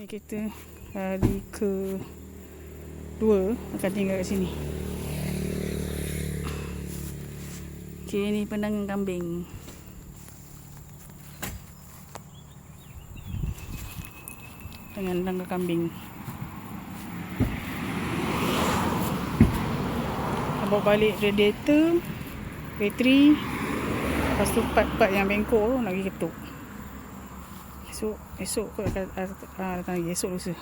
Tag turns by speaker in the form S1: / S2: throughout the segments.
S1: Ni kita hari ke 2 akan tinggal kat sini. Okay, ni pandangan kambing. Dengan tangga kambing. Bawa balik radiator, bateri. Lepas tu part-part yang bengkok tu nak pergi ketuk. Esok kot datang lagi. Esok lusa.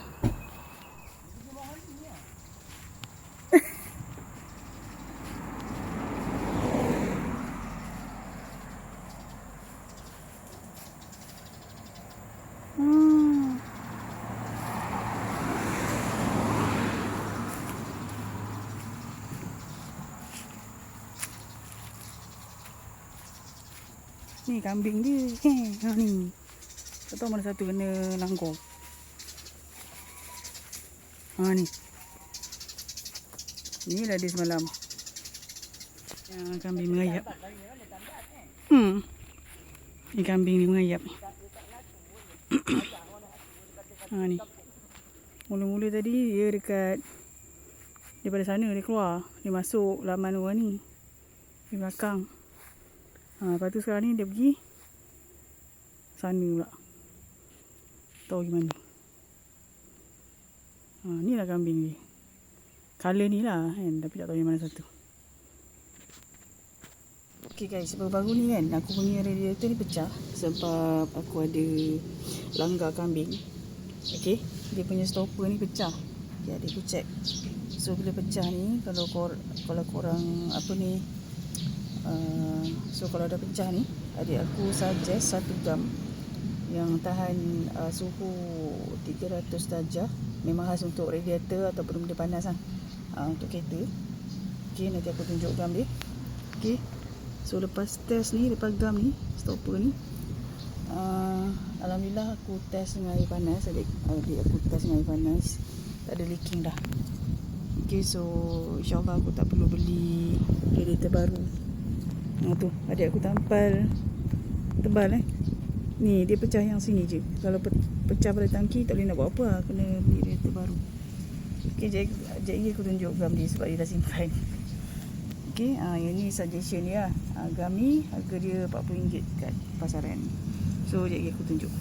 S1: Ni kambing dia. Ha ni. Tak tahu mana satu kena langkau. Ha ni. Ni dah dia semalam. Yang kambing mengayap. Ni kambing ni mengayap. Ha ni. Mula-mula tadi dia dekat daripada sana dia keluar. Dia masuk laman orang ni. Di belakang. Lepas tu sekarang ni dia pergi sana pula. Tahu gimana. Ni lah kambing ni. Color ni lah kan. Tapi tak tahu yang mana satu. Okay guys, baru-baru ni kan aku punya radiator ni pecah. Sebab aku ada langgar kambing. Okay, dia punya stopper ni pecah. Okay, adik aku check. So bila pecah ni, kalau korang apa ni, so kalau dah pecah ni, adik aku suggest 1 gam yang tahan suhu 300 darjah. Memang khas untuk radiator ataupun benda panas lah. Untuk kereta. Okay, nanti aku tunjuk gam dia. Okay, so lepas test ni, lepas gam ni, stopper ni, alhamdulillah aku test dengan air panas. Adik aku test dengan air panas, tak ada leaking dah. Okay, so insyaAllah aku tak perlu beli radiator baru. Tu adik aku tampal tebal ni, dia pecah yang sini je. Kalau pecah pada tangki tak boleh nak buat apa lah. Kena beli radiator baru. Okay, sekejap lagi aku tunjuk gam dia sebab dia dah simpan. Okay, yang ni suggestion dia lah. Gam ni harga dia RM40 kat pasaran. So sekejap lagi aku tunjuk.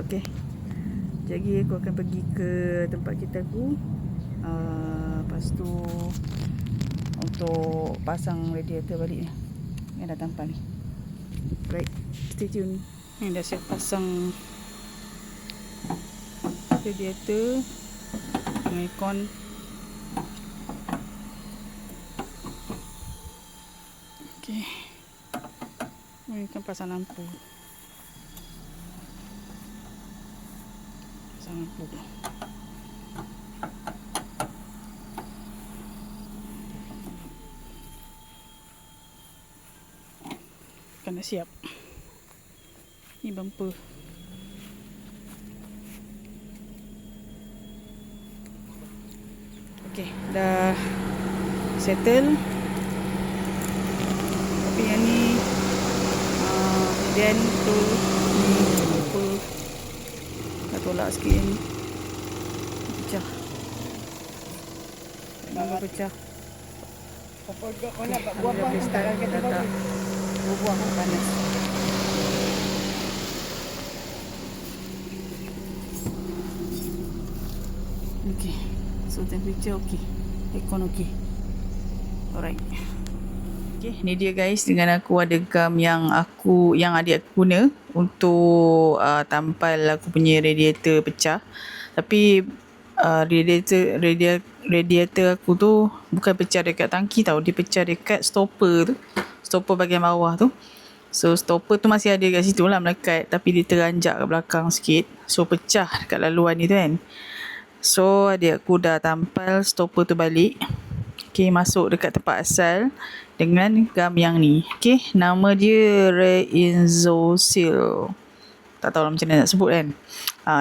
S1: Okay, sekejap lagi aku akan pergi ke tempat kita aku. Lepas tu untuk pasang radiator balik ni yang dah tampal ni. Right, stay tune. Ni dah siap pasang radiator dengan aircon. Okay, ni kan pasang lampu. Pasang lampu. Dah siap. Ni bumper. Okay, dah settle. Tapi yang ni kemudian tu ni bumper dah tolak sikit yang ni. Pecah. Bumper pecah. Dah start dah tak buang panas. Okay, so temperature okay, aircon okay. Alright. Okay, ni dia guys, dengan aku ada gam yang adik aku guna untuk tampal aku punya radiator pecah. Tapi radiator aku tu bukan pecah dekat tangki tau, dia pecah dekat stopper tu. Stopper bahagian bawah tu. So stopper tu masih ada kat situ lah melekat, tapi dia teranjak ke belakang sikit. So pecah dekat laluan ni tu kan. So adik aku dah tampal stopper tu balik. Okay, masuk dekat tempat asal dengan gam yang ni. Okay, nama dia Reinzosil. Tak tahu lah macam mana nak sebut kan.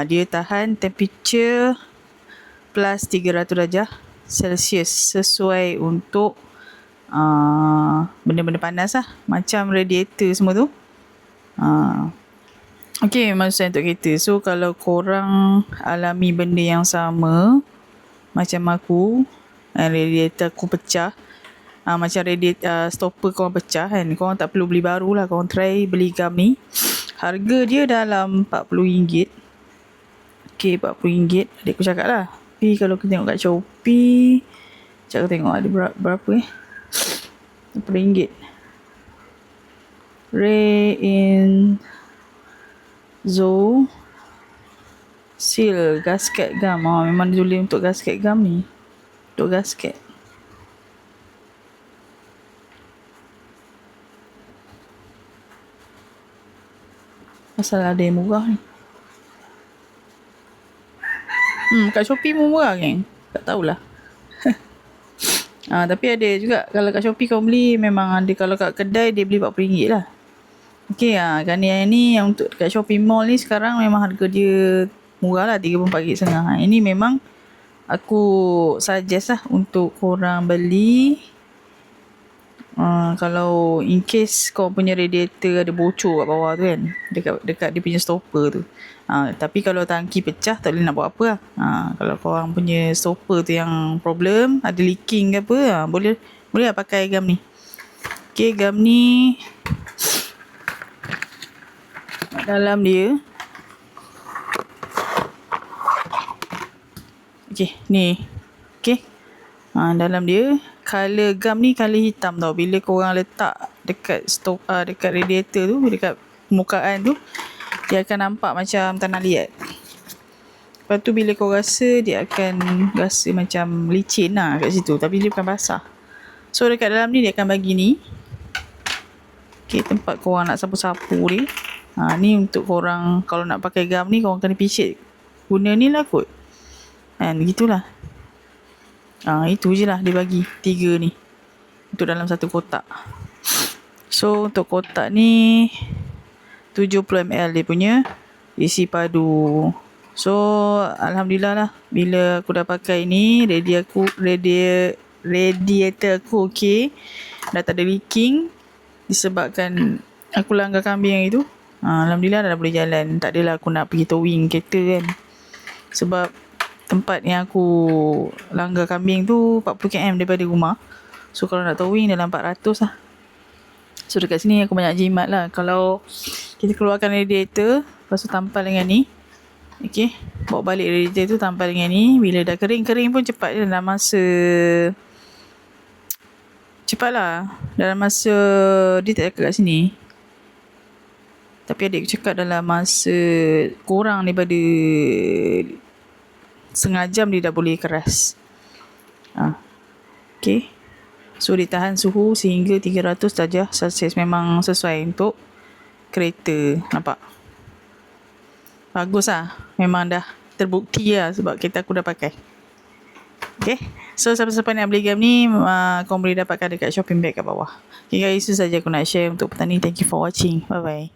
S1: Dia tahan temperature plus 300 darjah Celsius sesuai untuk benda-benda panas lah, macam radiator semua tu. Okay, maksud saya untuk kereta. So, kalau korang alami benda yang sama macam aku, radiator aku pecah, macam radiator stopper korang pecah kan, korang tak perlu beli baru lah. Korang try beli gam ni. Harga dia dalam RM40. Okay, RM40. Adik aku cakap lah. Tapi kalau kita tengok kat Shopee, sekejap aku tengok ada berapa RM40. Reinzo Seal gasket gum. Memang dia tulis untuk gasket gum ni. Untuk gasket. Asal ada yang murah ni. Kat Shopee pun murah kan? Tak tahulah. Tapi ada juga. Kalau kat Shopee kau beli memang ada. Kalau kat kedai dia beli RM40 lah. Okay, kan yang ni yang untuk kat Shopee Mall ni sekarang memang harga dia murah lah, RM34.5. Ini memang aku suggest lah untuk korang beli. Kalau in case kau punya radiator ada bocor kat bawah tu kan, dekat dia punya stopper tu. Tapi kalau tangki pecah tak boleh nak buat apa lah. Kalau korang punya stopper tu yang problem, ada leaking ke apa, boleh lah pakai gam ni. Okay, gam ni dalam dia, okay, ni. Okay, dalam dia color gam ni color hitam tau. Bila korang letak dekat dekat radiator tu, dekat permukaan tu, dia akan nampak macam tanah liat. Lepas tu bila kau rasa, dia akan rasa macam licin lah kat situ. Tapi dia bukan basah. So dekat dalam ni dia akan bagi ni. Okay, tempat korang nak sapu-sapu ni. Ni untuk korang kalau nak pakai gam ni, korang kena picit. Guna ni lah kot. Begitulah. Itu je lah dia bagi 3 ni untuk dalam satu kotak. So untuk kotak ni 70ml dia punya isi padu. So alhamdulillah lah, bila aku dah pakai ni, radiator aku okay, dah tak ada leaking disebabkan aku langgar kambing yang itu. Alhamdulillah dah boleh jalan. Tak adalah aku nak pergi towing kereta kan, sebab tempat yang aku langgar kambing tu 40km daripada rumah. So kalau nak towing dalam 400 lah. So dekat sini aku banyak jimat lah. Kalau kita keluarkan radiator, lepas tu tampal dengan ni, okay, bawa balik radiator tu, tampal dengan ni. Bila dah kering-kering pun cepat je. Dalam masa cepat lah. Dalam masa, dia tak cakap kat sini, tapi adik aku cakap dalam masa kurang daripada setengah jam dia dah boleh keras. Okay, so dia tahan suhu sehingga 300 darjah Celsius. Memang sesuai untuk kereta. Nampak? Bagus lah. Memang dah terbukti lah sebab kereta aku dah pakai. Okay, so siapa-siapa nak beli gam ni, korang boleh dapatkan dekat shopping bag kat bawah. Okay guys, itu saja aku nak share untuk petang ni. Thank you for watching. Bye bye.